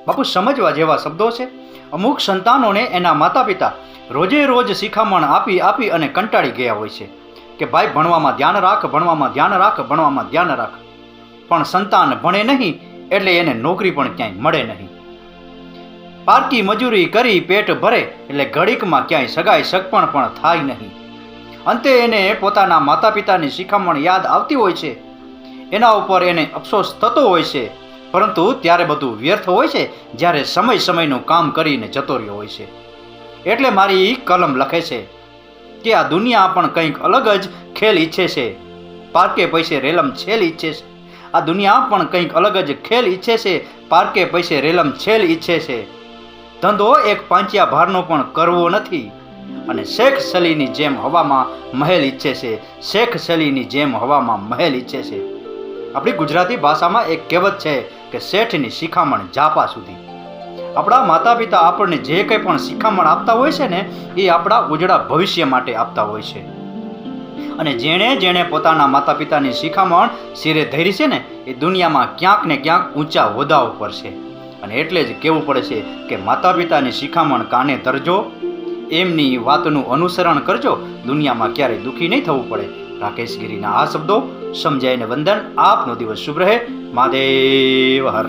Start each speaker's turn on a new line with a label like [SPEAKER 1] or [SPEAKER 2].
[SPEAKER 1] બાપુ સમજવા જેવા શબ્દો છે. અમુક સંતાનોને એના માતા પિતા રોજે રોજ શિખામણ આપી આપી અને કંટાળી ગયા હોય છે કે ભાઈ ભણવામાં ધ્યાન રાખ, ભણવામાં ધ્યાન રાખ, ભણવામાં ધ્યાન રાખ. પણ સંતાન ભણે નહીં એટલે એને નોકરી પણ ક્યાંય મળે નહીં. પારકી મજૂરી કરી પેટ ભરે એટલે ઘડીકમાં ક્યાંય સગાઈ સગપણ પણ થાય નહીં. અંતે એને પોતાના માતા પિતાની શિખામણ યાદ આવતી હોય છે, એના ઉપર એને અફસોસ થતો હોય છે, પરંતુ ત્યારે બધું વ્યર્થ હોય છે જ્યારે સમય સમયનું કામ કરીને જતો રહ્યો હોય છે. એટલે મારી કલમ લખે છે કે આ દુનિયા પણ કંઈક અલગ જ ખેલ ઈચ્છે છે. પારકે પૈસે રેલમ છેલ ઈચ્છે છે. આ દુનિયા પણ કંઈક અલગ જ ખેલ ઈચ્છે છે. પારકે પૈસે રેલમ છેલ ઈચ્છે છે. ધંધો એક પાંચિયા ભારનો પણ કરવો નથી અને શેખ સલીની જેમ હવામાં મહેલ ઈચ્છે છે. શેખ સલીની જેમ હવામાં મહેલ ઈચ્છે છે. આપણી ગુજરાતી ભાષામાં એક કહેવત છે કે શેઠની શિખામણ જાપા સુધી. આપણા માતા પિતા આપણને જે કંઈ પણ શિખામણ આપતા હોય છે ને એ આપણા ઉજળા ભવિષ્ય માટે આપતા હોય છે. અને જેણે જેણે પોતાના માતા પિતાની શિખામણ શિરે ધરી છે ને એ દુનિયામાં ક્યાંક ને ક્યાંક ઊંચા હોદ્દા ઉપર છે. અને એટલે જ કહેવું પડે છે કે માતા પિતાની શિખામણ કાને ધરજો, એમની વાતનું અનુસરણ કરજો, દુનિયામાં ક્યારેય દુઃખી નહીં થવું પડે. રાકેશ ગીરીના આ શબ્દો સમજાઈને વંદન. આપનો દિવસ શુભ રહે. મહાદેવ હર.